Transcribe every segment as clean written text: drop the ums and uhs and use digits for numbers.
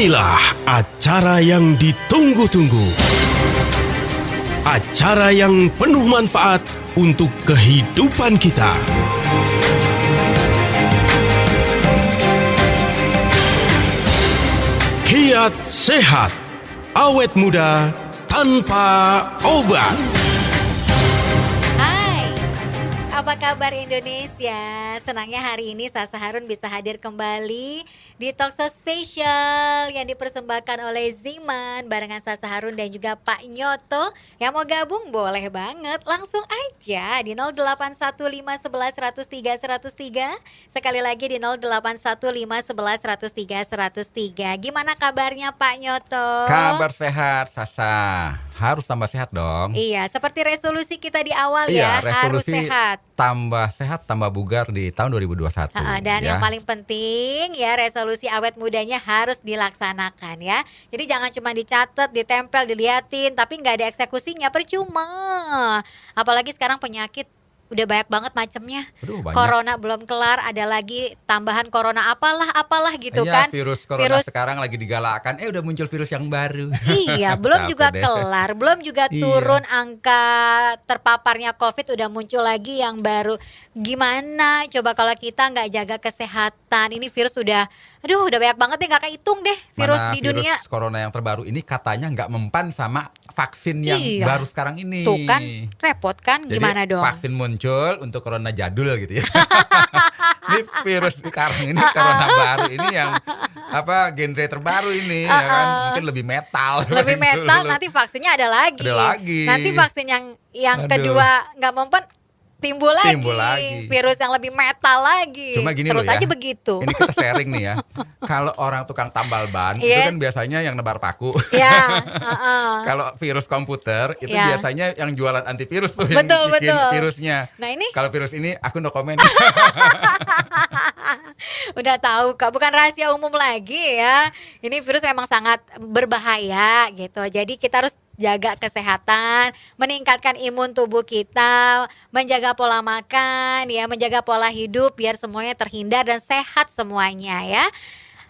Inilah acara yang ditunggu-tunggu. Acara yang penuh manfaat untuk kehidupan kita. Kiat Sehat, awet muda tanpa obat. Apa kabar Indonesia? Senangnya hari ini Sasa Harun bisa hadir kembali di Talkshow Spesial yang dipersembahkan oleh Ziman barengan Sasa Harun dan juga Pak Nyoto. Yang mau gabung boleh banget, langsung aja di 081511103103. Sekali lagi di 081511103103. Gimana kabarnya Pak Nyoto? Kabar sehat, Sasa. Harus tambah sehat dong. Iya, seperti resolusi kita di awal Iya, ya, harus sehat. Tambah sehat, tambah bugar di tahun 2021. Dan yang paling penting ya, resolusi awet mudanya harus dilaksanakan ya. Jadi jangan cuma dicatat, ditempel, diliatin, tapi nggak ada eksekusinya, percuma. Apalagi sekarang penyakit udah banyak banget macamnya. Corona belum kelar, ada lagi tambahan corona apalah gitu kan. Virus corona sekarang lagi digalakkan. Udah muncul virus yang baru. Iya, belum juga kelar, belum juga turun angka terpaparnya COVID, udah muncul lagi yang baru. Gimana coba kalau kita nggak jaga kesehatan? Ini virus udah banyak banget deh, nggak kehitung deh virus di dunia. Virus corona yang terbaru ini katanya nggak mempan sama vaksin yang baru sekarang ini. Tuh kan, repot kan. Jadi, gimana dong? Vaksin muncul untuk corona jadul gitu ya. Ini virus sekarang ini corona baru ini yang genre terbaru ini ya kan, mungkin lebih metal. Lebih metal, nanti vaksinnya ada lagi. Nanti vaksin yang kedua nggak mempan, timbul lagi virus yang lebih metal lagi. Cuma gini terus loh ya, aja begitu. Ini kita sharing nih ya. Kalau orang tukang tambal ban itu kan biasanya yang nebar paku. Kalau virus komputer itu biasanya yang jualan antivirus tuh, yang bikin virusnya. Nah ini kalau virus ini aku no comment. Udah tahu Kak, bukan rahasia umum lagi ya. Ini virus memang sangat berbahaya gitu. Jadi kita harus jaga kesehatan, meningkatkan imun tubuh kita, menjaga pola makan ya, menjaga pola hidup biar semuanya terhindar dan sehat semuanya ya.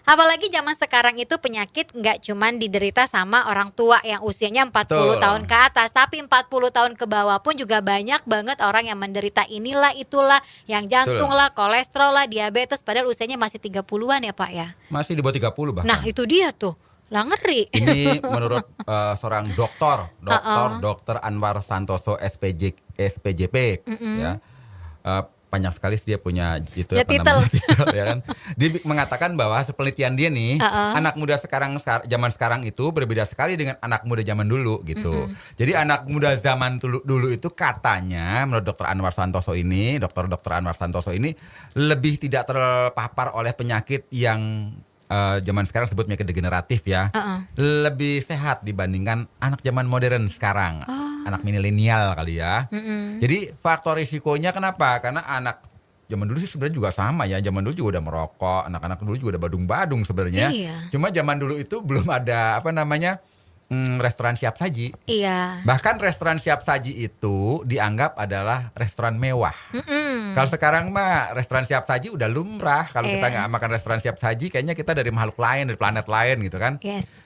Apalagi zaman sekarang itu penyakit nggak cuman diderita sama orang tua yang usianya 40 tahun ke atas, tapi 40 tahun ke bawah pun juga banyak banget orang yang menderita inilah itulah, yang jantung lah, kolesterol lah, diabetes, padahal usianya masih 30-an ya Pak ya. Masih di bawah 30 bahkan. Nah itu dia tuh, lah ngeri. Ini menurut seorang dokter Anwar Santoso SPJP ya. Banyak sekali dia punya itu titel ya kan. Dia mengatakan bahwa penelitian dia nih, anak muda zaman sekarang itu berbeda sekali dengan anak muda zaman dulu gitu. Jadi anak muda zaman dulu itu katanya menurut dokter Anwar Santoso ini, dokter Anwar Santoso ini lebih tidak terpapar oleh penyakit yang zaman sekarang sebut penyakit degeneratif ya. Lebih sehat dibandingkan anak zaman modern sekarang. Anak milenial kali ya. Jadi faktor risikonya kenapa? Karena anak zaman dulu sih sebenarnya juga sama ya. Zaman dulu juga udah merokok, anak-anak dulu juga udah badung-badung sebenarnya. Cuma zaman dulu itu belum ada restoran siap saji. Bahkan restoran siap saji itu dianggap adalah restoran mewah. Kalau sekarang mah restoran siap saji udah lumrah. Kalau kita nggak makan restoran siap saji, kayaknya kita dari makhluk lain, dari planet lain gitu kan.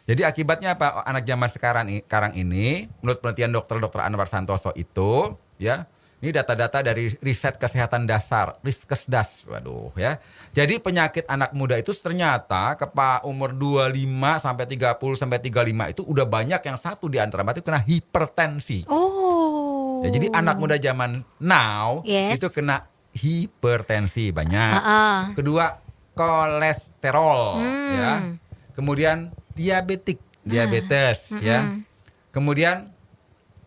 Jadi akibatnya apa? Anak zaman sekarang ini, menurut penelitian dokter Anwar Santoso itu, ya, ini data-data dari riset kesehatan dasar, Riskesdas, waduh ya. Jadi penyakit anak muda itu ternyata umur 25 sampai 30 sampai 35 itu udah banyak yang satu di antara mereka itu kena hipertensi. Ya, jadi anak muda zaman now itu kena hipertensi banyak. Kedua, kolesterol ya. Kemudian diabetes ya. Kemudian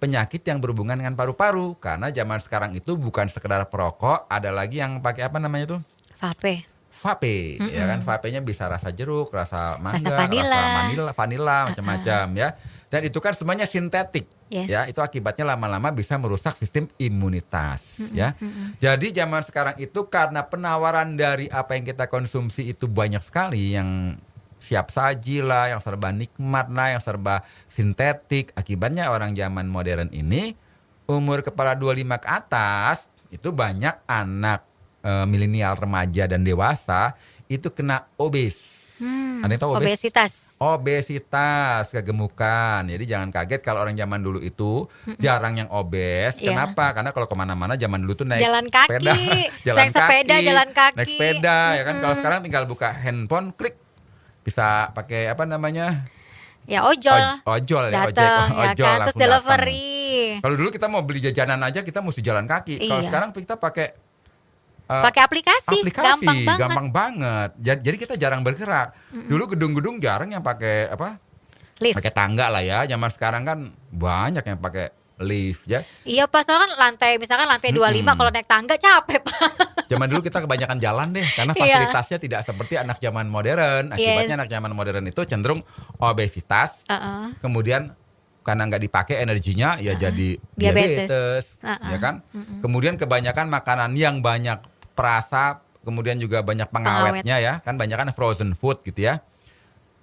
penyakit yang berhubungan dengan paru-paru, karena zaman sekarang itu bukan sekedar perokok, ada lagi yang pakai apa namanya tuh? Vape, ya kan, vape-nya bisa rasa jeruk, rasa mangga, rasa vanila, macam-macam ya. Dan itu kan semuanya sintetik, ya. Itu akibatnya lama-lama bisa merusak sistem imunitas, ya. Jadi zaman sekarang itu karena penawaran dari apa yang kita konsumsi itu banyak sekali, yang siap saji lah, yang serba nikmat lah, yang serba sintetik. Akibatnya orang zaman modern ini umur kepala 25 ke atas itu banyak anak milenial, remaja dan dewasa itu kena obes. Ada yang tahu Obesitas. Obesitas, kegemukan. Jadi jangan kaget kalau orang zaman dulu itu jarang yang obes. Iya. Kenapa? Karena kalau kemana-mana zaman dulu tuh naik Jalan kaki, sepeda, naik sepeda, jalan kaki. naik sepeda, ya kan. Kalau sekarang tinggal buka handphone, klik, bisa pakai apa namanya? Ya ojol. Ojol ya, Datang, ya ojol kan, terus langsung datang. delivery. Kalau dulu kita mau beli jajanan aja kita mesti jalan kaki. Kalau Iya. sekarang kita pakai Pakai aplikasi, gampang banget. Jadi kita jarang bergerak. Dulu gedung-gedung jarang yang pakai apa? Lift. Pakai tangga lah ya. Zaman sekarang kan banyak yang pakai lift ya. Iya, pas soalnya kan misalkan lantai 25 kalau naik tangga capek, Pak. Zaman dulu kita kebanyakan jalan deh karena Iya. fasilitasnya tidak seperti anak zaman modern. Akibatnya Yes. anak zaman modern itu cenderung obesitas. Kemudian karena nggak dipakai energinya ya jadi diabetes, ya kan? Kemudian kebanyakan makanan yang banyak perasa, kemudian juga banyak pengawetnya ya, kan banyak kan frozen food gitu ya.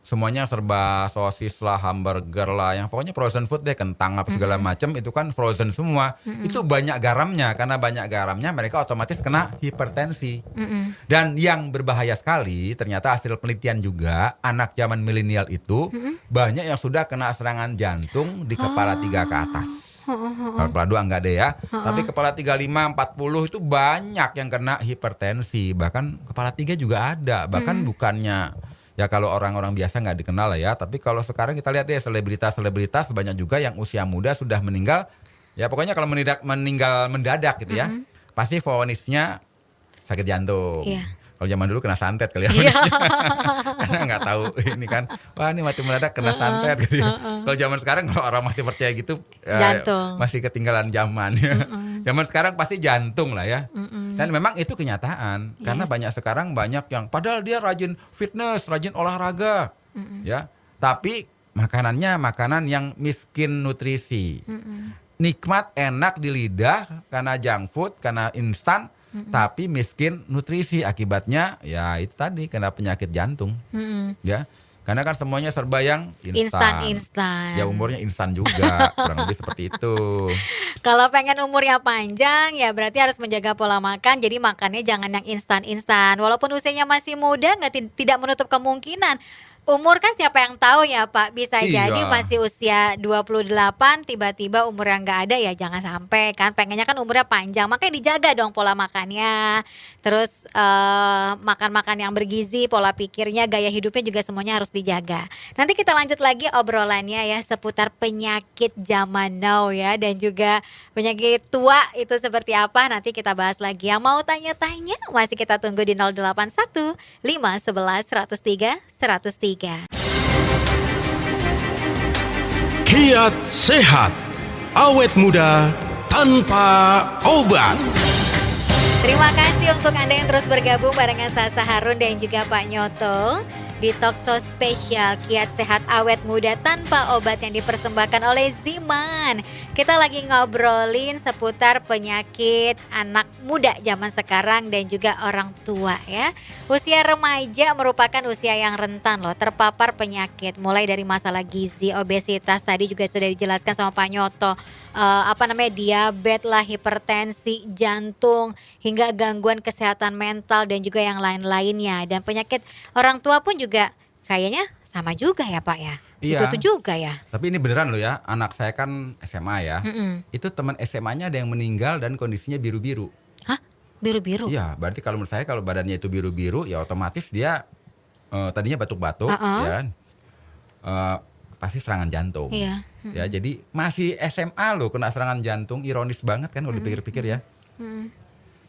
Semuanya serba sosis lah, hamburger lah, yang pokoknya frozen food deh, kentang apa segala macam itu kan frozen semua. Itu banyak garamnya, karena banyak garamnya mereka otomatis kena hipertensi. Dan yang berbahaya sekali, ternyata hasil penelitian juga anak zaman milenial itu banyak yang sudah kena serangan jantung di kepala 3 ke atas. Kalau kepala 2 enggak deh ya. Tapi kepala 35, 40 itu banyak yang kena hipertensi. Bahkan kepala 3 juga ada. Bahkan bukannya ya kalau orang-orang biasa nggak dikenal lah ya. Tapi kalau sekarang kita lihat deh selebritas banyak juga yang usia muda sudah meninggal. Ya pokoknya kalau meninggal mendadak gitu ya. Pasti vonisnya sakit jantung. Iya. Kalau zaman dulu kena santet kali ya. Karena nggak tahu ini kan. Wah ini mati mendadak kena santet gitu ya. Kalau zaman sekarang kalau orang masih percaya gitu Jantung. masih ketinggalan zaman ya. Zaman sekarang pasti jantung lah ya. Dan memang itu kenyataan. Karena banyak yang padahal dia rajin fitness, rajin olahraga. Ya. Tapi makanannya makanan yang miskin nutrisi. Nikmat, enak di lidah karena junk food, karena instan. Tapi miskin nutrisi, akibatnya ya itu tadi kena penyakit jantung. Ya. Karena kan semuanya serba yang instan. Ya umurnya instan juga, kurang lebih seperti itu. Kalau pengen umurnya panjang ya berarti harus menjaga pola makan. Jadi makannya jangan yang instan-instan. Walaupun usianya masih muda tidak menutup kemungkinan. Umur kan siapa yang tahu ya Pak. Bisa Iya. jadi masih usia 28 tiba-tiba umur yang gak ada ya jangan sampai kan. Pengennya kan umurnya panjang. Makanya dijaga dong pola makannya. Terus makan-makan yang bergizi, pola pikirnya, gaya hidupnya juga semuanya harus dijaga. Nanti kita lanjut lagi obrolannya ya seputar penyakit zaman now ya. Dan juga penyakit tua itu seperti apa nanti kita bahas lagi. Yang mau tanya-tanya masih kita tunggu di 081 511 103 103. Kiat sehat, awet muda tanpa obat. Terima kasih untuk Anda yang terus bergabung barengan Sasa Harun dan juga Pak Nyoto di Talkshow spesial Kiat Sehat Awet Muda Tanpa Obat yang dipersembahkan oleh Ziman. Kita lagi ngobrolin seputar penyakit anak muda zaman sekarang dan juga orang tua ya. Usia remaja merupakan usia yang rentan loh terpapar penyakit mulai dari masalah gizi, obesitas tadi juga sudah dijelaskan sama Pak Nyoto. Diabetes lah, hipertensi, jantung, hingga gangguan kesehatan mental dan juga yang lain-lainnya. Dan penyakit orang tua pun juga kayaknya sama juga ya Pak ya. Iya. Itu juga ya. Tapi ini beneran loh ya, anak saya kan SMA ya. Itu teman SMA-nya ada yang meninggal dan kondisinya biru-biru. Hah? Biru-biru? Iya, berarti kalau menurut saya kalau badannya itu biru-biru ya otomatis dia tadinya batuk-batuk ya. Pasti serangan jantung. Iya. Ya, jadi masih SMA loh kena serangan jantung, ironis banget kan kalau dipikir-pikir ya.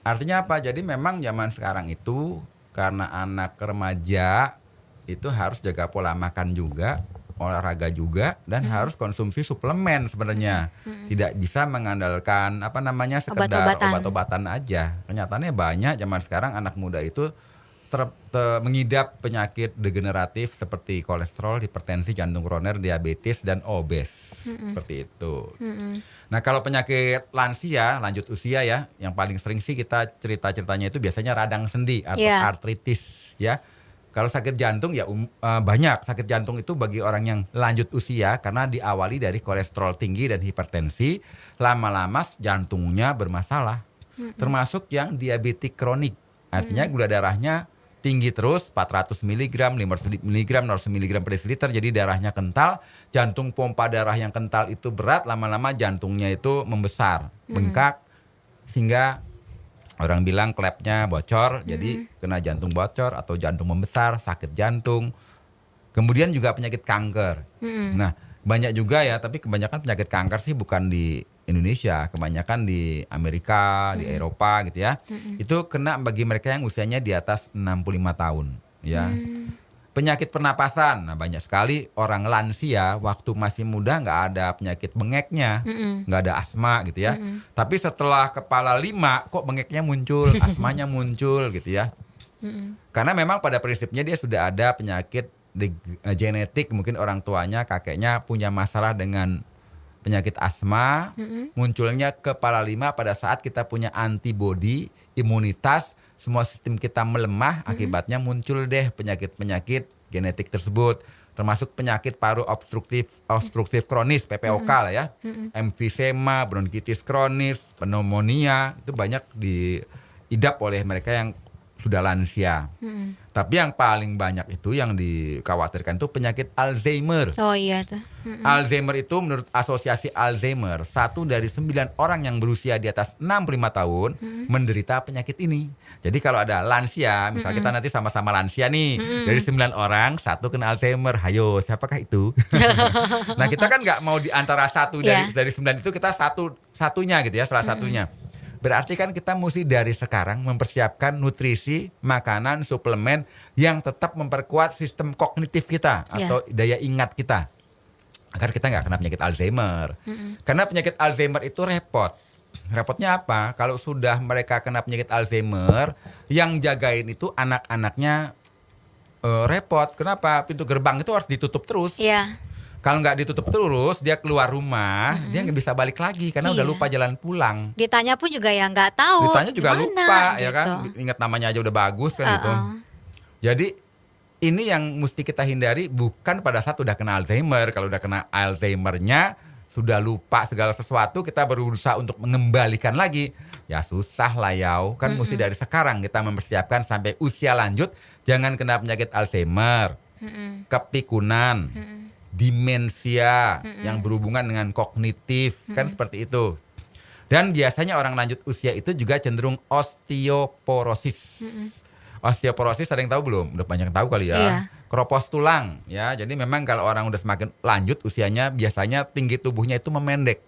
Artinya apa? Jadi memang zaman sekarang itu karena anak remaja itu harus jaga pola makan juga, olahraga juga, dan harus konsumsi suplemen sebenarnya. Tidak bisa mengandalkan sekedar obat-obatan aja. Kenyataannya banyak zaman sekarang anak muda itu mengidap penyakit degeneratif seperti kolesterol, hipertensi, jantung koroner, diabetes, dan obes. Seperti itu. Nah kalau penyakit lansia, lanjut usia ya, yang paling sering sih kita ceritanya itu biasanya radang sendi atau artritis ya. Kalau sakit jantung ya banyak. Sakit jantung itu bagi orang yang lanjut usia karena diawali dari kolesterol tinggi dan hipertensi, lama-lama jantungnya bermasalah. Termasuk yang diabetik kronik. Artinya gula darahnya tinggi terus 400 mg, 500 mg, 600 mg per desiliter, jadi darahnya kental, jantung pompa darah yang kental itu berat, lama-lama jantungnya itu membesar, bengkak, sehingga orang bilang klepnya bocor, jadi kena jantung bocor atau jantung membesar, sakit jantung. Kemudian juga penyakit kanker. Nah, banyak juga ya, tapi kebanyakan penyakit kanker sih bukan di Indonesia, kebanyakan di Amerika, di Eropa gitu ya. Itu kena bagi mereka yang usianya di atas 65 tahun ya. Penyakit pernapasan, nah banyak sekali orang lansia waktu masih muda nggak ada penyakit bengeknya, nggak ada asma gitu ya. Tapi setelah kepala 5 kok bengeknya muncul, asmanya muncul gitu ya. Karena memang pada prinsipnya dia sudah ada penyakit genetik, mungkin orang tuanya, kakeknya punya masalah dengan penyakit asma, munculnya kepala 5 pada saat kita punya antibodi, imunitas, semua sistem kita melemah, akibatnya muncul deh penyakit-penyakit genetik tersebut, termasuk penyakit paru obstruktif kronis, PPOK lah ya, emfisema, bronkitis kronis, pneumonia, itu banyak diidap oleh mereka yang sudah lansia. Tapi yang paling banyak itu yang dikhawatirkan itu penyakit Alzheimer. Oh iya tuh. Alzheimer itu menurut Asosiasi Alzheimer, 1 dari 9 orang yang berusia di atas 65 tahun menderita penyakit ini. Jadi kalau ada lansia, misalnya kita nanti sama-sama lansia nih, dari 9 orang 1 kena Alzheimer. Hayo, siapakah itu? Nah, kita kan nggak mau di antara 1 dari 9 itu kita satunya gitu ya, salah satunya. Berarti kan kita mesti dari sekarang mempersiapkan nutrisi, makanan, suplemen yang tetap memperkuat sistem kognitif kita atau daya ingat kita. Agar kita nggak kena penyakit Alzheimer. Karena penyakit Alzheimer itu repot. Repotnya apa? Kalau sudah mereka kena penyakit Alzheimer, yang jagain itu anak-anaknya repot. Kenapa? Pintu gerbang itu harus ditutup terus. Iya. Kalau nggak ditutup terus, dia keluar rumah, dia nggak bisa balik lagi karena udah lupa jalan pulang. Ditanya pun juga ya nggak tahu. Ditanya juga mana, lupa gitu. ya kan, ingat namanya aja udah bagus kan gitu. Jadi ini yang mesti kita hindari, bukan pada saat udah kena Alzheimer. Kalau udah kena Alzheimer-nya, sudah lupa segala sesuatu, kita berusaha untuk mengembalikan lagi. Ya susah lah yau, kan mesti dari sekarang kita mempersiapkan sampai usia lanjut, jangan kena penyakit Alzheimer, kepikunan, demensia yang berhubungan dengan kognitif, kan seperti itu. Dan biasanya orang lanjut usia itu juga cenderung osteoporosis. Osteoporosis ada yang tahu belum? Udah banyak yang tahu kali ya. Iya. Keropos tulang ya. Jadi memang kalau orang udah semakin lanjut usianya, biasanya tinggi tubuhnya itu memendek.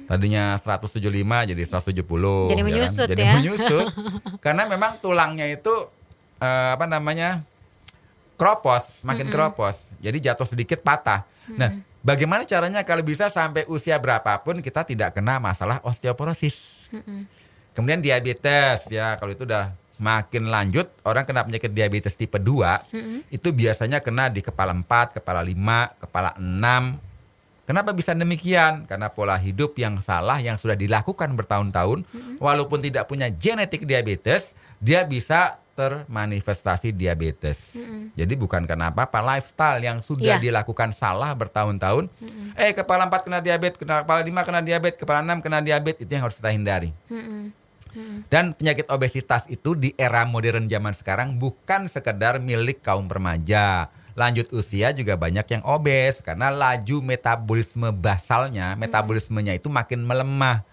Tadinya 175 jadi 170. Jadi menyusut Jadi ya. menyusut. Karena memang tulangnya itu keropos, makin keropos. Jadi jatuh sedikit patah. Nah, bagaimana caranya kalau bisa sampai usia berapapun kita tidak kena masalah osteoporosis. Kemudian diabetes ya, kalau itu udah makin lanjut, orang kena penyakit diabetes tipe 2, itu biasanya kena di kepala 4, kepala 5, kepala 6. Kenapa bisa demikian? Karena pola hidup yang salah yang sudah dilakukan bertahun-tahun, walaupun tidak punya genetik diabetes, dia bisa termanifestasi diabetes. Jadi bukan karena apa-apa, lifestyle yang sudah dilakukan salah bertahun-tahun. Kepala 4 kena diabetes, kepala 5 kena diabetes, kepala 6 kena diabetes, itu yang harus kita hindari. Dan penyakit obesitas itu di era modern zaman sekarang bukan sekedar milik kaum remaja. Lanjut usia juga banyak yang obes karena laju metabolisme basalnya, metabolismenya itu makin melemah.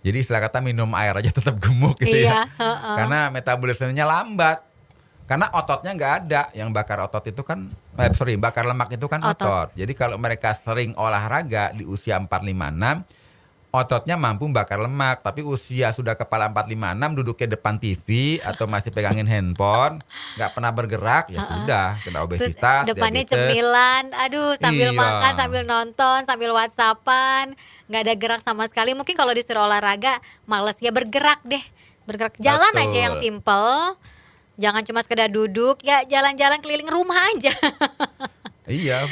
Jadi istilah kata minum air aja tetap gemuk gitu ya. Karena metabolismenya lambat. Karena ototnya nggak ada. Yang bakar otot itu kan, bakar lemak itu kan otot. Jadi kalau mereka sering olahraga di usia 456, ototnya mampu bakar lemak. Tapi usia sudah kepala 456, duduknya depan TV atau masih pegangin handphone, nggak pernah bergerak, ya sudah kena obesitas. Terus depannya diabetes. Cemilan, aduh sambil Iya. makan, sambil nonton, sambil WhatsAppan, nggak ada gerak sama sekali. Mungkin kalau disuruh olahraga, males ya, bergerak deh, bergerak. Jalan Betul. aja yang simple, jangan cuma sekedar duduk, ya jalan-jalan keliling rumah aja. Iya.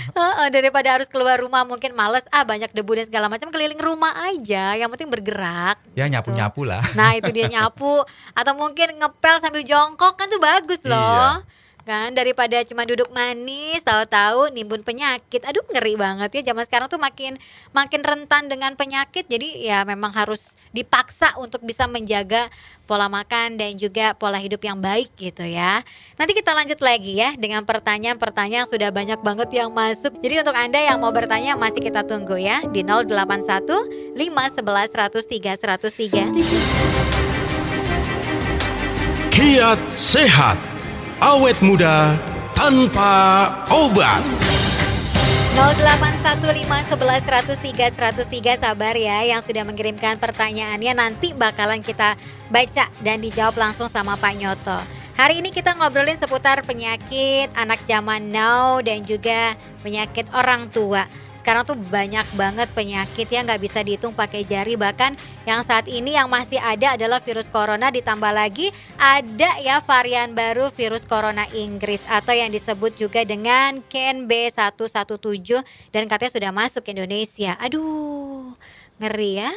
Daripada harus keluar rumah mungkin males, banyak debu dan segala macam, keliling rumah aja, yang penting bergerak. Ya nyapu-nyapu lah. Nah itu dia nyapu, atau mungkin ngepel sambil jongkok kan tuh bagus loh. kan, daripada cuma duduk manis tahu-tahu nimbun penyakit. Aduh, ngeri banget ya, zaman sekarang tuh makin makin rentan dengan penyakit. Jadi ya memang harus dipaksa untuk bisa menjaga pola makan dan juga pola hidup yang baik gitu ya. Nanti kita lanjut lagi ya dengan pertanyaan-pertanyaan, sudah banyak banget yang masuk. Jadi untuk Anda yang mau bertanya masih kita tunggu ya di 081 511 103 103. Kiat sehat, awet muda tanpa obat. 081511103103 sabar ya yang sudah mengirimkan pertanyaannya, nanti bakalan kita baca dan dijawab langsung sama Pak Nyoto. Hari ini kita ngobrolin seputar penyakit anak zaman now dan juga penyakit orang tua. Sekarang tuh banyak banget penyakit yang nggak bisa dihitung pakai jari. Bahkan yang saat ini yang masih ada adalah virus corona, ditambah lagi ada ya varian baru virus corona Inggris atau yang disebut juga dengan KEN B117 dan katanya sudah masuk ke Indonesia. Aduh, ngeri ya.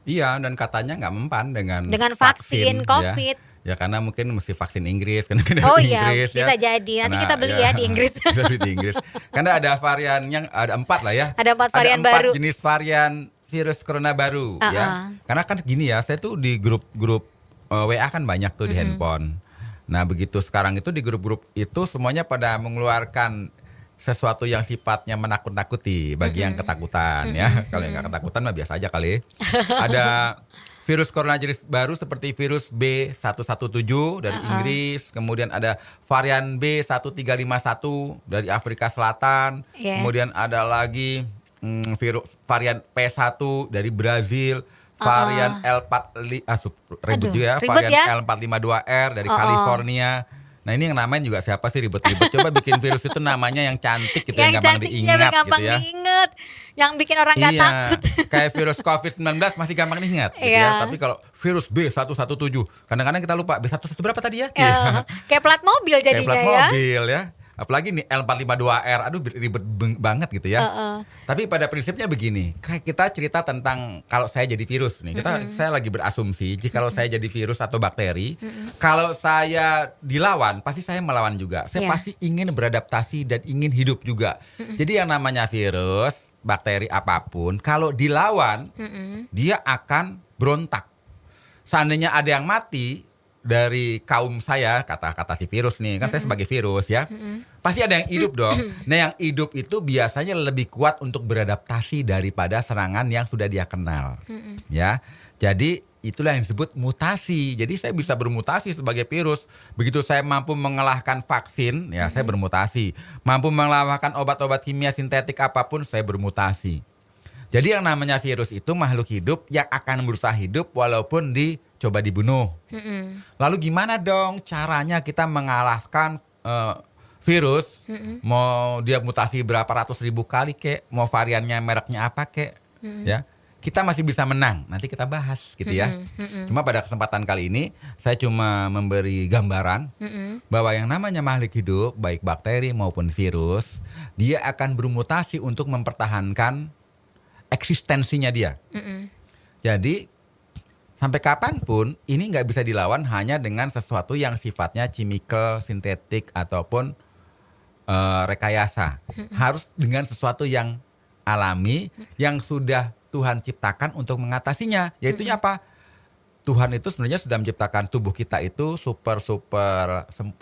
Iya, dan katanya nggak mempan dengan vaksin COVID. Ya karena mungkin mesti vaksin Inggris kan. Oh iya, Inggris, bisa ya. jadi. Nanti Karena, kita beli ya di Inggris. Bisa beli di Inggris. Karena ada varian yang ada 4 lah ya. Ada 4 varian ada 4 baru. jenis varian virus corona baru ya. Karena kan gini ya, saya tuh di grup-grup WA kan banyak tuh di handphone. Nah begitu sekarang itu di grup-grup itu semuanya pada mengeluarkan sesuatu yang sifatnya menakut-nakuti bagi yang ketakutan ya. Kalau yang nggak ketakutan mah biasa aja kali. Ada virus corona jenis baru seperti virus B117 dari Inggris, kemudian ada varian B1351 dari Afrika Selatan, kemudian ada lagi varian P1 dari Brazil, varian Aduh, ribet varian ya. L452R dari California. Nah ini yang namanya juga siapa sih ribet-ribet? Coba bikin virus itu namanya yang cantik gitu, yang gampang diingat gampang gitu ya. diingat, yang bikin orang gak takut. Kayak virus COVID-19 masih gampang diingat gitu ya. Tapi kalau virus B117, kadang-kadang kita lupa B11 berapa tadi ya? Kayak plat mobil jadinya kayak plat ya. mobil ya. Apalagi nih L452R, aduh ribet banget gitu ya. Tapi pada prinsipnya begini, kita cerita tentang kalau saya jadi virus nih, saya lagi berasumsi, jika kalau saya jadi virus atau bakteri, kalau saya dilawan, pasti saya melawan juga. Saya pasti ingin beradaptasi dan ingin hidup juga. Jadi yang namanya virus, bakteri apapun, kalau dilawan, dia akan berontak. Seandainya ada yang mati dari kaum saya, kata si virus nih, kan saya sebagai virus ya, pasti ada yang hidup dong. Nah yang hidup itu biasanya lebih kuat untuk beradaptasi daripada serangan yang sudah dia kenal, ya. Jadi itulah yang disebut mutasi. Jadi saya bisa bermutasi sebagai virus. Begitu saya mampu mengalahkan vaksin, ya saya bermutasi. Mampu mengalahkan obat-obat kimia sintetik apapun, saya bermutasi. Jadi yang namanya virus itu makhluk hidup yang akan berusaha hidup walaupun coba dibunuh. Lalu gimana dong caranya kita mengalahkan virus? Mau dia mutasi berapa ratus ribu kali kek, mau variannya mereknya apa kek, ya kita masih bisa menang. Nanti kita bahas gitu ya. Cuma pada kesempatan kali ini saya cuma memberi gambaran bahwa yang namanya makhluk hidup, baik bakteri maupun virus, dia akan bermutasi untuk mempertahankan eksistensinya dia. Jadi sampai kapanpun ini nggak bisa dilawan hanya dengan sesuatu yang sifatnya chemical, sintetik ataupun rekayasa. Harus dengan sesuatu yang alami yang sudah Tuhan ciptakan untuk mengatasinya. Yaitu apa? Tuhan itu sebenarnya sudah menciptakan tubuh kita itu super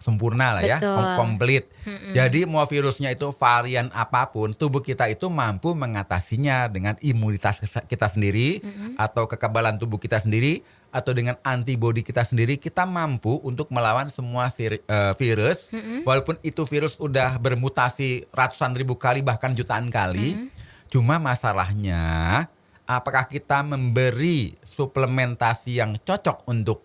sempurna lah ya, komplit. Jadi mau virusnya itu varian apapun, tubuh kita itu mampu mengatasinya dengan imunitas kita sendiri atau kekebalan tubuh kita sendiri atau dengan antibodi kita sendiri. Kita mampu untuk melawan semua virus, walaupun itu virus udah bermutasi ratusan ribu kali bahkan jutaan kali. Cuma masalahnya apakah kita memberi suplementasi yang cocok untuk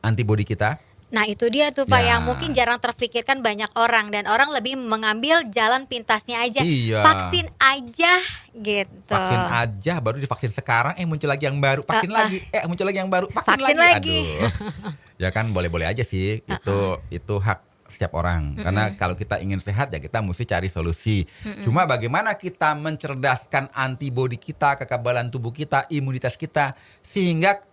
antibodi kita? Nah itu dia tuh Pak yang mungkin jarang terfikirkan banyak orang. Dan orang lebih mengambil jalan pintasnya aja. Vaksin aja gitu. Vaksin aja, baru divaksin sekarang muncul lagi yang baru. Vaksin lagi, muncul lagi yang baru. Vaksin lagi. Aduh. Ya kan boleh-boleh aja sih. Itu hak setiap orang. Karena kalau kita ingin sehat ya kita mesti cari solusi. Cuma bagaimana kita mencerdaskan antibodi kita, kekebalan tubuh kita, imunitas kita sehingga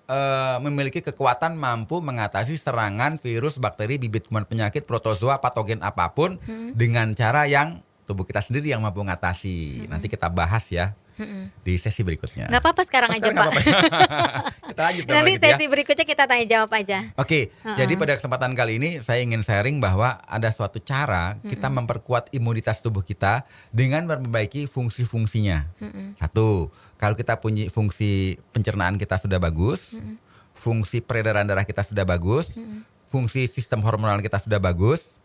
memiliki kekuatan mampu mengatasi serangan virus, bakteri, bibit kuman penyakit, protozoa, patogen apapun dengan cara yang tubuh kita sendiri yang mampu mengatasi. Nanti kita bahas ya di sesi berikutnya. Nggak apa-apa sekarang aja Pak. Kita lanjut Nanti gitu ya. sesi berikutnya kita tanya jawab aja. Oke, jadi pada kesempatan kali ini saya ingin sharing bahwa ada suatu cara kita memperkuat imunitas tubuh kita dengan memperbaiki fungsi-fungsinya. Satu, kalau kita punya fungsi pencernaan kita sudah bagus, fungsi peredaran darah kita sudah bagus, fungsi sistem hormonal kita sudah bagus,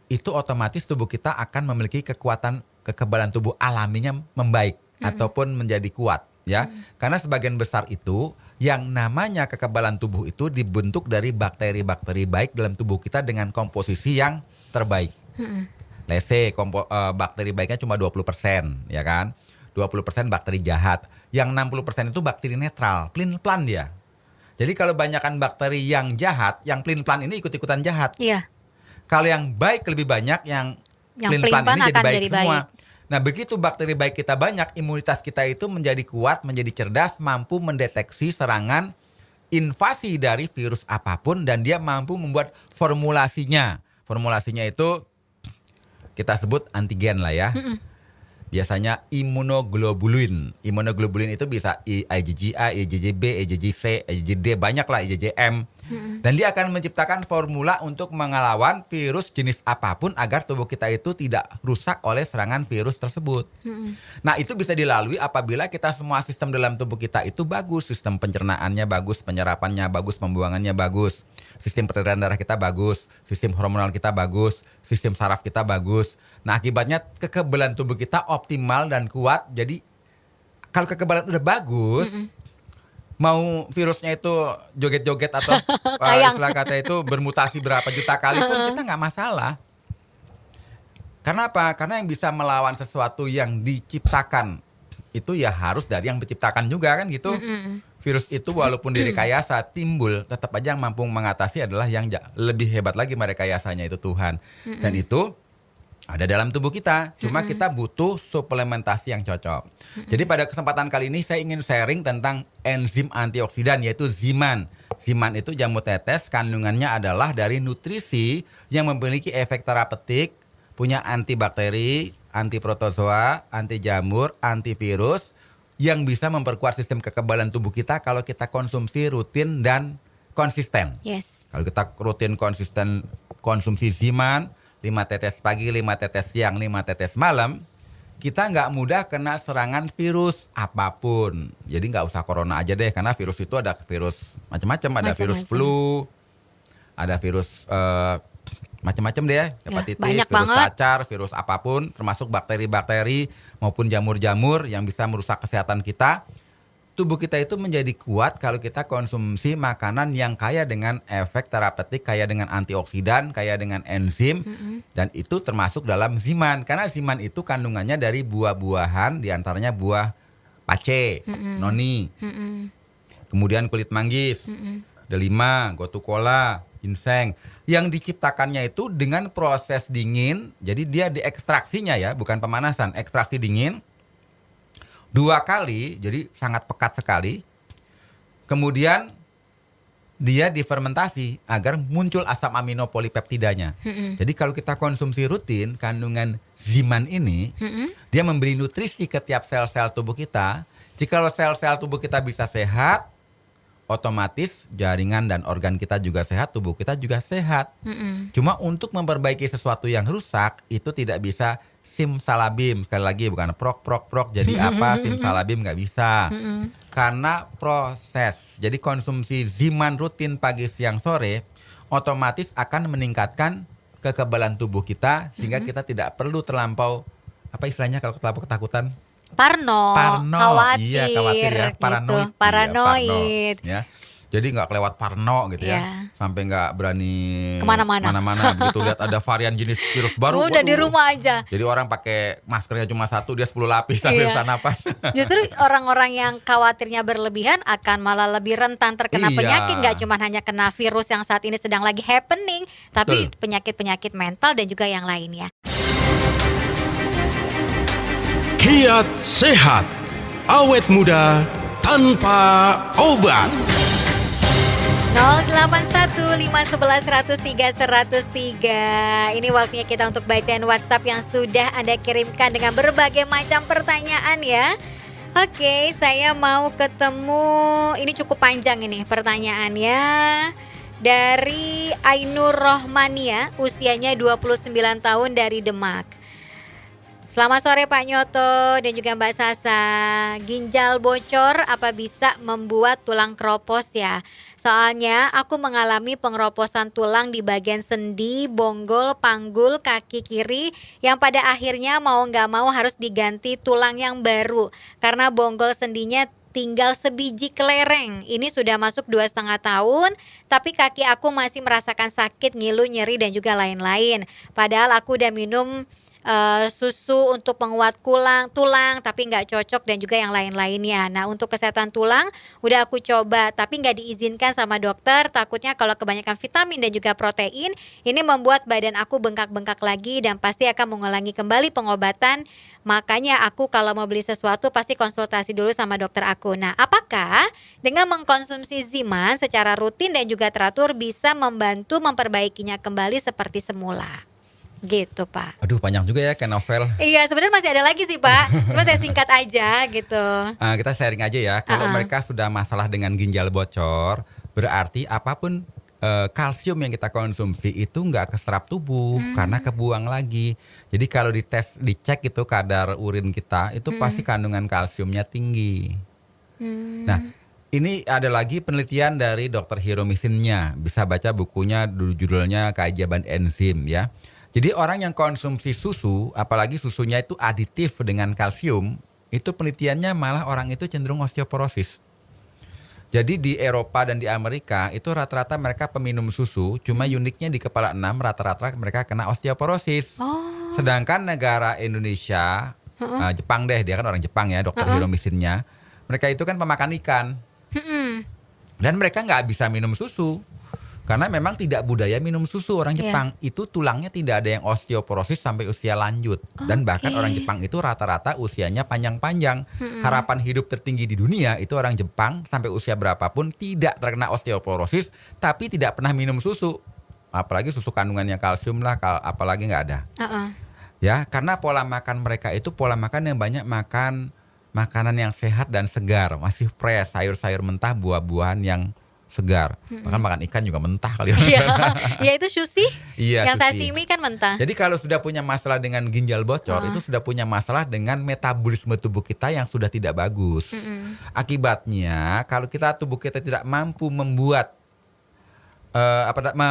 itu otomatis tubuh kita akan memiliki kekuatan kekebalan tubuh alaminya membaik ataupun menjadi kuat ya. Karena sebagian besar itu yang namanya kekebalan tubuh itu dibentuk dari bakteri-bakteri baik dalam tubuh kita dengan komposisi yang terbaik. Let's say bakteri baiknya cuma 20%, ya kan? 20% bakteri jahat. Yang 60% itu bakteri netral, plin-plan dia. Jadi kalau banyakkan bakteri yang jahat, yang plin-plan ini ikut-ikutan jahat. Iya. Kalau yang baik lebih banyak, yang plin-plan ini jadi baik semua. Nah, begitu bakteri baik kita banyak, imunitas kita itu menjadi kuat, menjadi cerdas, mampu mendeteksi serangan invasi dari virus apapun dan dia mampu membuat formulasinya. Formulasinya itu kita sebut antigen lah ya. Biasanya imunoglobulin. Imunoglobulin itu bisa IgG-A, IgG-B, IgG-C, IgG-D, banyak lah IgG-M. Dan dia akan menciptakan formula untuk mengelawan virus jenis apapun agar tubuh kita itu tidak rusak oleh serangan virus tersebut. Nah, itu bisa dilalui apabila kita semua sistem dalam tubuh kita itu bagus. Sistem pencernaannya bagus, penyerapannya bagus, pembuangannya bagus. Sistem peredaran darah kita bagus, sistem hormonal kita bagus, sistem saraf kita bagus. Nah, akibatnya kekebalan tubuh kita optimal dan kuat. Jadi kalau kekebalan udah bagus, mau virusnya itu joget-joget atau istilah kata itu bermutasi berapa juta kali pun kita nggak masalah. Karena apa? Karena yang bisa melawan sesuatu yang diciptakan itu ya harus dari yang menciptakan juga kan gitu. Virus itu walaupun direkayasa timbul, tetap aja yang mampu mengatasi adalah yang lebih hebat lagi merekayasanya itu Tuhan. Dan itu ada dalam tubuh kita, cuma kita butuh suplementasi yang cocok. Jadi pada kesempatan kali ini saya ingin sharing tentang enzim antioksidan yaitu Ziman. Ziman itu jamu tetes, kandungannya adalah dari nutrisi yang memiliki efek terapeutik, punya antibakteri, antiprotozoa, anti jamur, antivirus yang bisa memperkuat sistem kekebalan tubuh kita kalau kita konsumsi rutin dan konsisten. Yes. Kalau kita rutin konsisten konsumsi Ziman 5 tetes pagi, 5 tetes siang, 5 tetes malam, kita nggak mudah kena serangan virus apapun. Jadi nggak usah corona aja deh, karena virus itu ada virus macam-macam, ada virus flu, ada virus macam-macam deh, hepatitis, virus cacar, virus apapun, termasuk bakteri-bakteri maupun jamur-jamur yang bisa merusak kesehatan kita. Tubuh kita itu menjadi kuat kalau kita konsumsi makanan yang kaya dengan efek terapeutik, kaya dengan antioksidan, kaya dengan enzim, dan itu termasuk dalam Ziman. Karena Ziman itu kandungannya dari buah-buahan, diantaranya buah pace, noni, kemudian kulit manggis, delima, gotu kola, ginseng. Yang diciptakannya itu dengan proses dingin, jadi dia diekstraksinya ya, bukan pemanasan, ekstraksi dingin. 2 kali, jadi sangat pekat sekali. Kemudian dia difermentasi agar muncul asam amino polipeptidanya. Jadi kalau kita konsumsi rutin kandungan Ziman ini, dia memberi nutrisi ke tiap sel-sel tubuh kita. Jika sel-sel tubuh kita bisa sehat, otomatis jaringan dan organ kita juga sehat, tubuh kita juga sehat. Cuma untuk memperbaiki sesuatu yang rusak itu tidak bisa simsalabim, sekali lagi bukan prok jadi apa, simsalabim nggak bisa. Karena proses. Jadi konsumsi Ziman rutin pagi, siang, sore otomatis akan meningkatkan kekebalan tubuh kita sehingga kita tidak perlu terlampau, apa istilahnya kalau terlampau ketakutan? Parno, khawatir, iya khawatir ya, paranoid. Gitu, paranoid. Ya. Jadi nggak kelewat parno gitu Iya. ya, sampai nggak berani Kemana-mana. begitu lihat ada varian jenis virus baru. Udah di waduh. rumah aja. Jadi orang pakai maskernya cuma satu, dia 10 lapis sampai Iya. bisa napas. Justru orang-orang yang khawatirnya berlebihan akan malah lebih rentan terkena Iya. penyakit. Gak cuma hanya kena virus yang saat ini sedang lagi happening, tapi Betul. penyakit-penyakit mental dan juga yang lainnya. Kiat Sehat. Awet muda tanpa obat. 081511103103. Ini waktunya kita untuk bacain WhatsApp yang sudah Anda kirimkan dengan berbagai macam pertanyaan ya. Oke, saya mau ketemu, ini cukup panjang ini pertanyaannya. Dari Ainur Rohmania, usianya 29 tahun dari Demak. Selamat sore Pak Nyoto dan juga Mbak Sasa. Ginjal bocor apa bisa membuat tulang keropos ya? Soalnya aku mengalami pengeroposan tulang di bagian sendi, bonggol, panggul, kaki kiri yang pada akhirnya mau nggak mau harus diganti tulang yang baru karena bonggol sendinya tinggal sebiji kelereng. Ini sudah masuk 2,5 tahun, tapi kaki aku masih merasakan sakit, ngilu, nyeri dan juga lain-lain. Padahal aku udah minum susu untuk penguat tulang tapi nggak cocok dan juga yang lain-lainnya. Nah untuk kesehatan tulang udah aku coba tapi nggak diizinkan sama dokter, takutnya kalau kebanyakan vitamin dan juga protein ini membuat badan aku bengkak-bengkak lagi dan pasti akan mengulangi kembali pengobatan. Makanya aku kalau mau beli sesuatu pasti konsultasi dulu sama dokter aku. Nah apakah dengan mengkonsumsi Ziman secara rutin dan juga teratur bisa membantu memperbaikinya kembali seperti semula? Gitu Pak. Aduh panjang juga ya kayak novel. Iya sebenarnya masih ada lagi sih Pak. Cuma saya singkat aja gitu. Kita sharing aja ya. Kalau mereka sudah masalah dengan ginjal bocor, berarti apapun kalsium yang kita konsumsi itu nggak keserap tubuh karena kebuang lagi. Jadi kalau dites, dicek itu kadar urin kita itu pasti kandungan kalsiumnya tinggi. Nah ini ada lagi penelitian dari Dr. Hiromisinnya. Bisa baca bukunya, judulnya Keajaiban Enzim ya. Jadi orang yang konsumsi susu, apalagi susunya itu aditif dengan kalsium, itu penelitiannya malah orang itu cenderung osteoporosis. Jadi di Eropa dan di Amerika itu rata-rata mereka peminum susu, cuma uniknya di kepala 6 rata-rata mereka kena osteoporosis. Sedangkan negara Indonesia, Jepang deh, dia kan orang Jepang ya, Dr. Hiromisinnya, mereka itu kan pemakan ikan. Dan mereka nggak bisa minum susu. Karena memang tidak budaya minum susu orang Jepang. Itu tulangnya tidak ada yang osteoporosis sampai usia lanjut. Dan bahkan orang Jepang itu rata-rata usianya panjang-panjang. Harapan hidup tertinggi di dunia itu orang Jepang sampai usia berapapun tidak terkena osteoporosis tapi tidak pernah minum susu. Apalagi susu kandungannya kalsium lah, apalagi nggak ada. Ya, karena pola makan mereka itu pola makan yang banyak makan makanan yang sehat dan segar. Masih fresh, sayur-sayur mentah, buah-buahan yang segar. Bahkan makan ikan juga mentah kali. Iya itu sushi. Iya, yang sushi. sashimi kan mentah. Jadi kalau sudah punya masalah dengan ginjal bocor, itu sudah punya masalah dengan metabolisme tubuh kita yang sudah tidak bagus. Akibatnya kalau tubuh kita tidak mampu membuat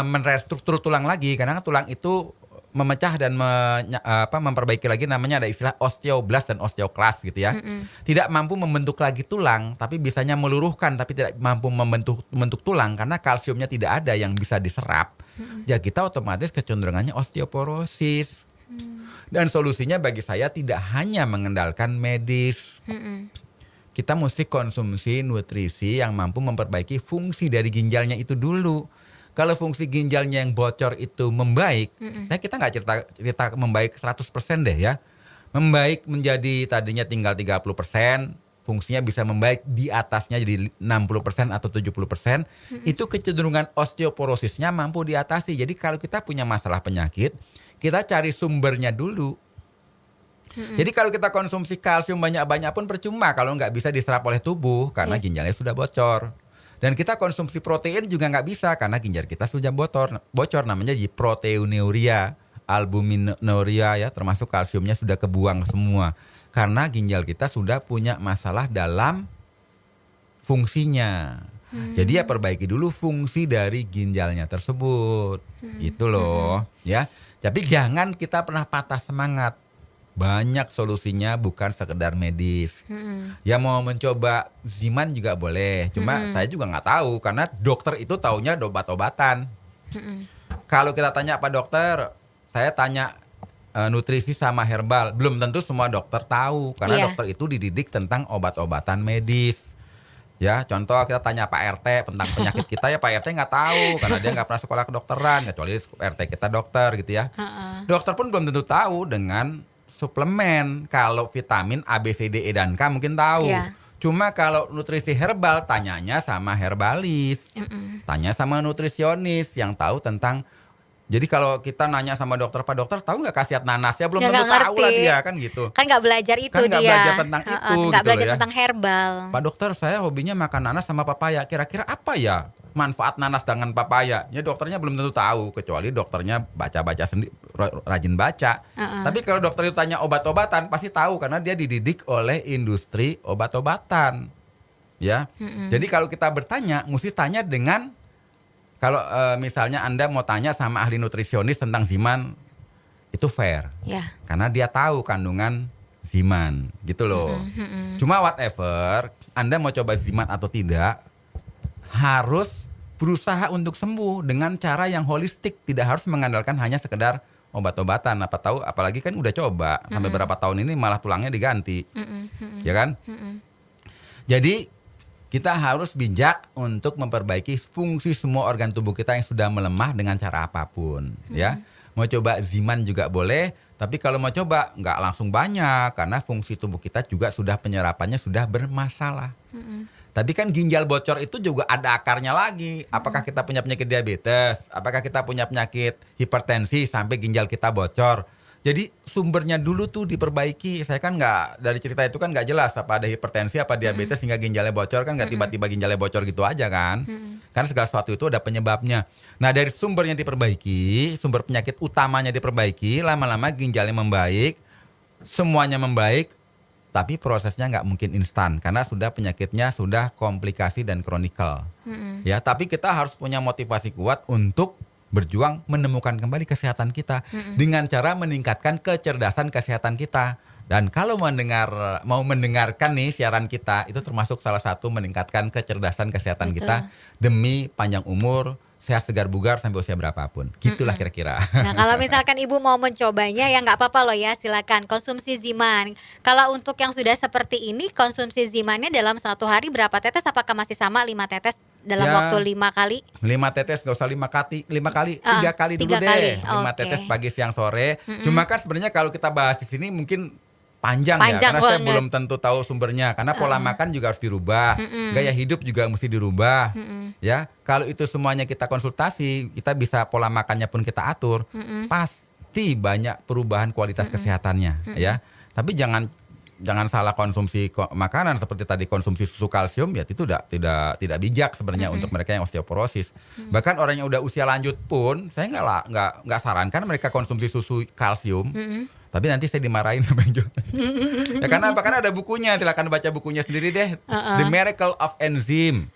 merestruktur tulang lagi, karena tulang itu memecah dan memperbaiki lagi, namanya ada istilah osteoblast dan osteoklas gitu ya. Tidak mampu membentuk lagi tulang, tapi bisanya meluruhkan, tapi tidak mampu membentuk tulang karena kalsiumnya tidak ada yang bisa diserap. Ya kita otomatis kecenderungannya osteoporosis. Dan solusinya bagi saya tidak hanya mengandalkan medis. Kita mesti konsumsi nutrisi yang mampu memperbaiki fungsi dari ginjalnya itu dulu. Kalau fungsi ginjalnya yang bocor itu membaik, kita nggak cerita membaik 100% deh ya. Membaik menjadi tadinya tinggal 30%, fungsinya bisa membaik di atasnya jadi 60% atau 70%. Itu kecenderungan osteoporosisnya mampu diatasi. Jadi kalau kita punya masalah penyakit, kita cari sumbernya dulu. Jadi kalau kita konsumsi kalsium banyak-banyak pun percuma kalau nggak bisa diserap oleh tubuh karena ginjalnya sudah bocor. Dan kita konsumsi protein juga nggak bisa karena ginjal kita sudah bocor namanya di proteinuria, albuminuria ya, termasuk kalsiumnya sudah kebuang semua. Karena ginjal kita sudah punya masalah dalam fungsinya. Jadi ya perbaiki dulu fungsi dari ginjalnya tersebut. Gitu loh, ya. Tapi jangan kita pernah patah semangat. banyak solusinya, bukan sekedar medis. Ya mau mencoba Ziman juga boleh, cuma saya juga nggak tahu karena dokter itu taunya obat-obatan. Kalau kita tanya Pak Dokter, saya tanya nutrisi sama herbal, belum tentu semua dokter tahu karena dokter itu dididik tentang obat-obatan medis. Ya, contoh kita tanya Pak RT tentang penyakit kita, ya Pak RT nggak tahu karena dia nggak pernah sekolah kedokteran, kecuali RT kita dokter gitu ya. Dokter pun belum tentu tahu dengan suplemen. Kalau vitamin A, B, C, D, E, dan K mungkin tahu. Cuma kalau nutrisi herbal, tanyanya sama herbalis, tanya sama nutrisionis yang tahu tentang. Jadi kalau kita nanya sama dokter, Pak Dokter tahu nggak khasiat nanas? Ya belum tentu tahu lah dia kan gitu. Kan nggak belajar itu kan dia. Kan nggak belajar tentang itu. Nggak gitu belajar ya. tentang herbal. Pak Dokter, saya hobinya makan nanas sama papaya. Kira-kira apa ya manfaat nanas dengan papaya? Ya dokternya belum tentu tahu, kecuali dokternya baca-baca sendiri, rajin baca. Tapi kalau dokter itu tanya obat-obatan, pasti tahu karena dia dididik oleh industri obat-obatan. Ya. Jadi kalau kita bertanya, mesti tanya dengan kalau misalnya Anda mau tanya sama ahli nutrisionis tentang Ziman, itu fair. Karena dia tahu kandungan Ziman, gitu loh. Cuma whatever, Anda mau coba Ziman atau tidak, harus berusaha untuk sembuh dengan cara yang holistik. Tidak harus mengandalkan hanya sekedar obat-obatan. Apalagi kan udah coba, sampai berapa tahun ini malah tulangnya diganti. Ya kan? Jadi kita harus bijak untuk memperbaiki fungsi semua organ tubuh kita yang sudah melemah dengan cara apapun. Ya, mau coba Ziman juga boleh, tapi kalau mau coba nggak langsung banyak karena fungsi tubuh kita juga sudah penyerapannya sudah bermasalah. Tapi kan ginjal bocor itu juga ada akarnya lagi. Apakah kita punya penyakit diabetes? Apakah kita punya penyakit hipertensi sampai ginjal kita bocor? Jadi sumbernya dulu tuh diperbaiki. Saya kan nggak, dari cerita itu kan nggak jelas apa ada hipertensi apa diabetes sehingga ginjalnya bocor, kan nggak tiba-tiba ginjalnya bocor gitu aja kan. Karena segala sesuatu itu ada penyebabnya. Nah dari sumbernya diperbaiki, sumber penyakit utamanya diperbaiki, lama-lama ginjalnya membaik, semuanya membaik, tapi prosesnya nggak mungkin instan karena sudah penyakitnya sudah komplikasi dan kronikal. Ya, tapi kita harus punya motivasi kuat untuk berjuang menemukan kembali kesehatan kita dengan cara meningkatkan kecerdasan kesehatan kita. Dan kalau mau mendengarkan nih siaran kita, itu termasuk salah satu meningkatkan kecerdasan kesehatan kita demi panjang umur, sehat segar bugar sampai usia berapapun. Gitulah kira-kira. Nah kalau misalkan ibu mau mencobanya ya nggak apa-apa loh ya, silakan konsumsi Ziman. Kalau untuk yang sudah seperti ini, konsumsi Zimannya dalam satu hari berapa tetes? Apakah masih sama 5 tetes dalam waktu 5 kali? 5 tetes nggak usah 5 kali, 3 kali dulu deh. 5 tetes pagi, siang, sore. Cuma kan sebenarnya kalau kita bahas di sini mungkin panjang ya, karena saya belum tentu tahu sumbernya. Karena pola makan juga harus dirubah, gaya hidup juga mesti dirubah. Ya, kalau itu semuanya kita konsultasi, kita bisa pola makannya pun kita atur, pasti banyak perubahan kualitas kesehatannya. Ya, tapi jangan salah konsumsi makanan seperti tadi konsumsi susu kalsium, ya itu tidak bijak sebenarnya untuk mereka yang osteoporosis. Bahkan orang yang udah usia lanjut pun saya nggak sarankan mereka konsumsi susu kalsium. Tapi nanti saya dimarahin sama yang jual. Ya karena apa? Karena ada bukunya, silakan baca bukunya sendiri deh. The Miracle of Enzyme.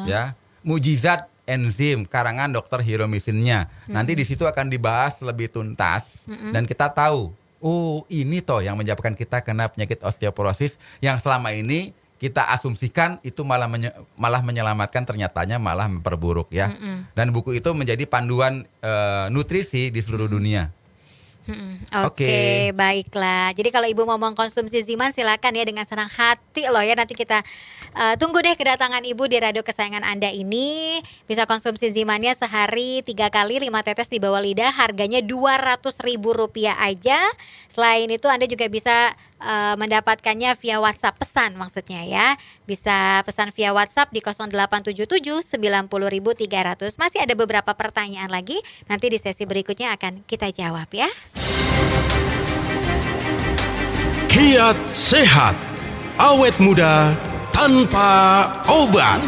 Ya, Mujizat Enzim karangan Dr. Hiromisinnya. Nanti di situ akan dibahas lebih tuntas dan kita tahu, oh ini toh yang menyebabkan kita kena penyakit osteoporosis yang selama ini kita asumsikan itu malah menyelamatkan, ternyatanya malah memperburuk ya. Dan buku itu menjadi panduan nutrisi di seluruh dunia. Oke, baiklah. Jadi kalau ibu mau mengkonsumsi Ziman silakan ya dengan senang hati loh ya. Nanti kita tunggu deh kedatangan ibu di radio kesayangan Anda ini. Bisa konsumsi Zimannya sehari 3 kali 5 tetes di bawah lidah. Harganya Rp200.000 aja. Selain itu Anda juga bisa mendapatkannya via WhatsApp, pesan maksudnya ya. Bisa pesan via WhatsApp di 0877 90.300. Masih ada beberapa pertanyaan lagi. Nanti di sesi berikutnya akan kita jawab ya. Kiat sehat, awet muda tanpa obat.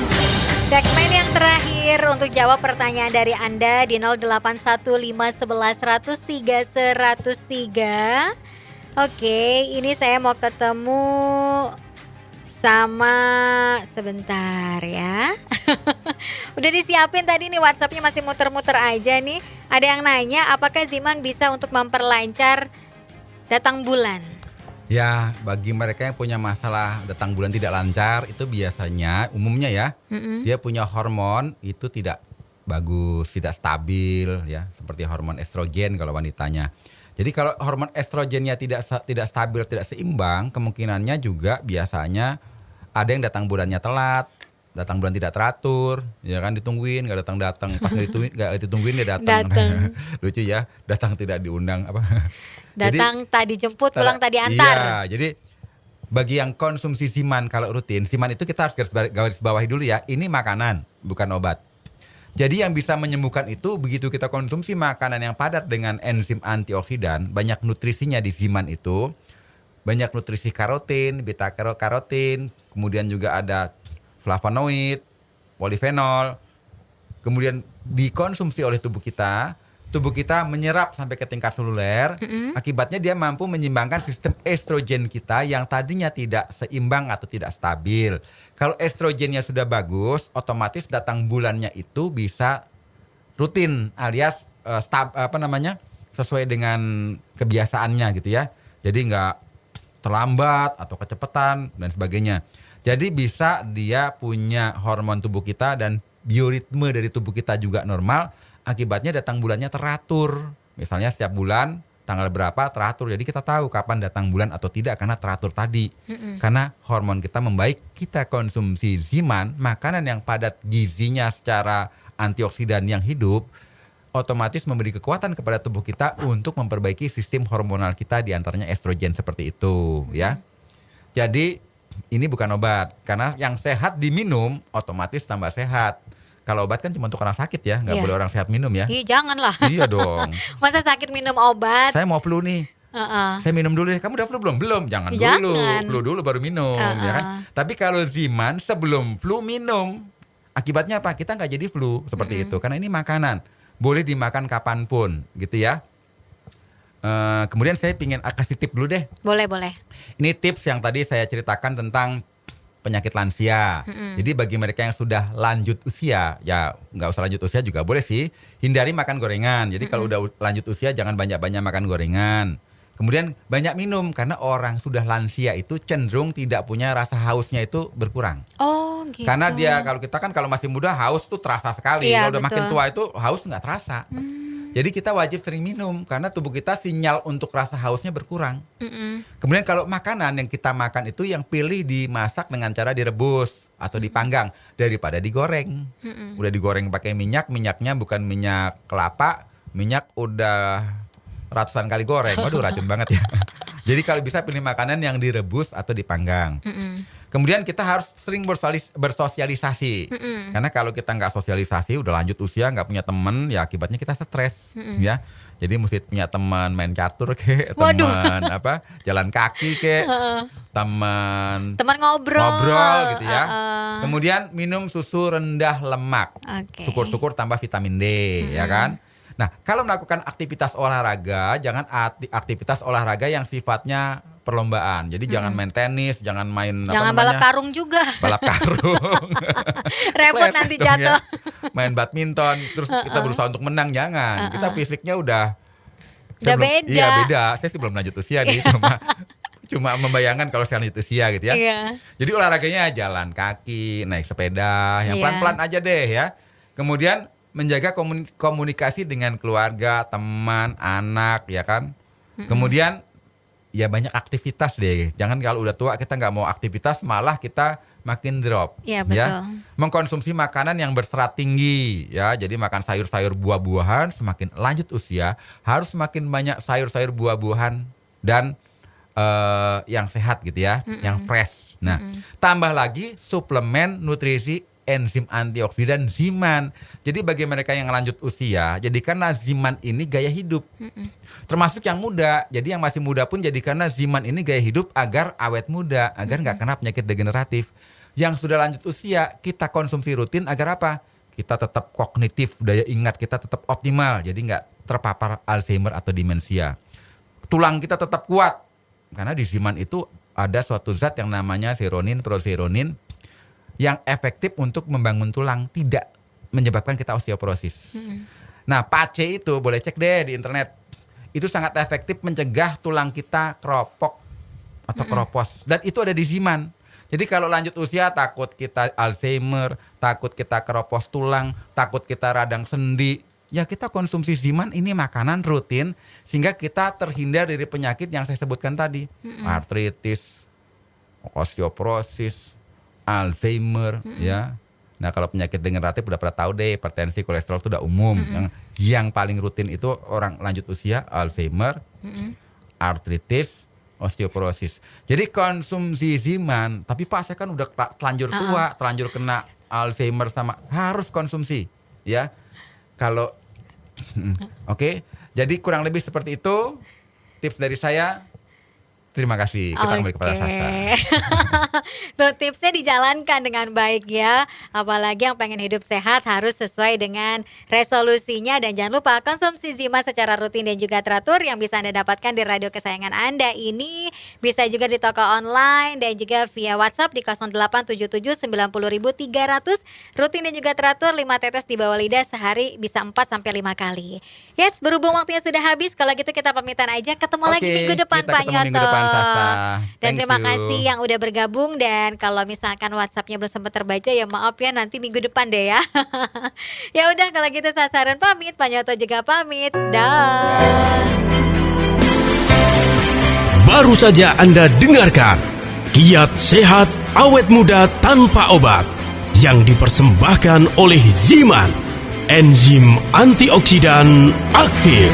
Segmen yang terakhir untuk jawab pertanyaan dari Anda di 081511103103. Oke, ini saya mau ketemu sama, sebentar ya. Udah disiapin tadi nih, WhatsAppnya masih muter-muter aja nih. Ada yang nanya apakah Ziman bisa untuk memperlancar Datang bulan. Ya, bagi mereka yang punya masalah datang bulan tidak lancar, itu biasanya umumnya ya, dia punya hormon itu tidak bagus, tidak stabil ya, seperti hormon estrogen kalau wanitanya. Jadi kalau hormon estrogennya tidak stabil, tidak seimbang, kemungkinannya juga biasanya ada yang datang bulannya telat, datang bulan tidak teratur, ya kan, ditungguin nggak datang, pas nggak ditungguin dia datang. Lucu ya, datang tidak diundang apa. Datang tadi jemput, pulang tadi antar. Iya, jadi bagi yang konsumsi Ziman kalau rutin, Ziman itu kita harus garis bawahi dulu ya, ini makanan, bukan obat. Jadi yang bisa menyembuhkan itu begitu kita konsumsi makanan yang padat dengan enzim antioksidan, banyak nutrisinya di Ziman itu, banyak nutrisi karotin, beta karotin, kemudian juga ada flavonoid, polifenol, kemudian dikonsumsi oleh tubuh kita menyerap sampai ke tingkat seluler, akibatnya dia mampu menyeimbangkan sistem estrogen kita yang tadinya tidak seimbang atau tidak stabil. Kalau estrogennya sudah bagus, otomatis datang bulannya itu bisa rutin alias sesuai dengan kebiasaannya gitu ya. Jadi nggak terlambat atau kecepatan dan sebagainya. Jadi bisa dia punya hormon tubuh kita dan bioritme dari tubuh kita juga normal. Akibatnya datang bulannya teratur. Misalnya setiap bulan tanggal berapa teratur. Jadi kita tahu kapan datang bulan atau tidak karena teratur tadi. Karena hormon kita membaik, kita konsumsi Ziman, makanan yang padat gizinya secara antioksidan yang hidup, otomatis memberi kekuatan kepada tubuh kita untuk memperbaiki sistem hormonal kita, diantaranya estrogen seperti itu ya. Jadi ini bukan obat, karena yang sehat diminum otomatis tambah sehat. Kalau obat kan cuma untuk orang sakit ya, nggak boleh orang sehat minum ya. Ih, janganlah. Iya dong. Masa sakit minum obat? Saya mau flu nih. Saya minum dulu deh. Kamu udah flu belum? Belum. Jangan. Dulu. Flu dulu baru minum, ya kan? Tapi kalau Ziman sebelum flu minum, akibatnya apa? Kita nggak jadi flu seperti itu. Karena ini makanan, boleh dimakan kapanpun, gitu ya. Kemudian saya ingin kasih tip dulu deh. Boleh. Ini tips yang tadi saya ceritakan tentang penyakit lansia. Jadi bagi mereka yang sudah lanjut usia, ya nggak usah lanjut usia juga boleh sih, hindari makan gorengan. Jadi kalau udah lanjut usia jangan banyak-banyak makan gorengan. Kemudian banyak minum, karena orang sudah lansia itu cenderung tidak punya rasa hausnya itu berkurang. Oh gitu. Karena dia, kalau kita kan kalau masih muda haus tuh terasa sekali. Iya, kalau udah makin tua itu haus nggak terasa. Jadi kita wajib sering minum karena tubuh kita sinyal untuk rasa hausnya berkurang. Kemudian kalau makanan yang kita makan itu yang pilih dimasak dengan cara direbus atau dipanggang daripada digoreng. Udah digoreng pakai minyaknya bukan minyak kelapa, minyak udah ratusan kali goreng. Waduh, racun banget ya. Jadi kalau bisa pilih makanan yang direbus atau dipanggang. Kemudian kita harus sering bersosialisasi. Karena kalau kita nggak sosialisasi, udah lanjut usia, nggak punya teman, ya akibatnya kita stres. Ya. Jadi mesti punya teman main catur teman jalan kaki teman ngobrol gitu ya. Kemudian minum susu rendah lemak. Syukur-syukur tambah vitamin D, ya kan? Nah, kalau melakukan aktivitas olahraga, jangan aktivitas olahraga yang sifatnya perlombaan. Jadi jangan main tenis, jangan main balap karung juga. Balap karung. Repot nanti jatuh. Ya. Main badminton, terus kita berusaha untuk menang, jangan. Kita fisiknya udah beda. Iya, beda. Saya sih belum lanjut usia nih, cuma membayangkan kalau saya lanjut usia gitu ya. Jadi olahraganya jalan kaki, naik sepeda, yang pelan-pelan aja deh ya. Kemudian menjaga komunikasi dengan keluarga, teman, anak, ya kan. Kemudian ya banyak aktivitas deh. Jangan kalau udah tua kita nggak mau aktivitas, malah kita makin drop. Iya, betul. Ya. Mengkonsumsi makanan yang berserat tinggi, ya. Jadi makan sayur-sayur, buah-buahan. Semakin lanjut usia harus semakin banyak sayur-sayur, buah-buahan dan yang sehat gitu ya, yang fresh. Nah, tambah lagi suplemen nutrisi enzim antioksidan Ziman. Jadi bagi mereka yang lanjut usia, jadikanlah Ziman ini gaya hidup. Termasuk yang muda. Jadi yang masih muda pun jadikanlah Ziman ini gaya hidup agar awet muda, agar nggak kena penyakit degeneratif. Yang sudah lanjut usia, kita konsumsi rutin agar apa? Kita tetap kognitif, daya ingat kita tetap optimal. Jadi nggak terpapar Alzheimer atau demensia. Tulang kita tetap kuat. Karena di Ziman itu ada suatu zat yang namanya seronin, proseronin, yang efektif untuk membangun tulang, tidak menyebabkan kita osteoporosis. Nah, PACE itu boleh cek deh di internet. itu sangat efektif mencegah tulang kita keropok atau keropos. Dan itu ada di Ziman. Jadi kalau lanjut usia takut kita Alzheimer, takut kita keropos tulang, takut kita radang sendi, ya kita konsumsi Ziman ini makanan rutin sehingga kita terhindar dari penyakit yang saya sebutkan tadi. Artritis, osteoporosis, Alzheimer, ya. Nah kalau penyakit degeneratif udah pernah tahu deh, hipertensi, kolesterol itu udah umum. Yang paling rutin itu orang lanjut usia, Alzheimer, artritis, osteoporosis. Jadi konsumsi Ziman, tapi Pak saya kan udah telanjur tua, telanjur kena Alzheimer sama, harus konsumsi, ya. Kalau, oke. Jadi kurang lebih seperti itu tips dari saya. Terima kasih. Kita kembali kepada Sasa. Tuh tipsnya dijalankan dengan baik ya. Apalagi yang pengen hidup sehat harus sesuai dengan resolusinya. Dan jangan lupa konsumsi Ziman secara rutin dan juga teratur yang bisa Anda dapatkan di radio kesayangan Anda ini. Bisa juga di toko online dan juga via WhatsApp di 0877 90.300. Rutin dan juga teratur 5 tetes di bawah lidah sehari bisa 4-5 kali. Yes, berhubung waktunya sudah habis. Kalau gitu kita pamitan aja. Ketemu lagi minggu depan Pak Nyoto. Sasa. Dan terima kasih yang udah bergabung. Dan kalau misalkan WhatsAppnya belum sempat terbaca ya maaf ya, nanti minggu depan deh ya. Ya udah kalau gitu Sasaran pamit, Pak Nyoto juga pamit. Dah. Baru saja Anda dengarkan Kiat Sehat Awet Muda Tanpa Obat yang dipersembahkan oleh Ziman, enzim antioksidan aktif.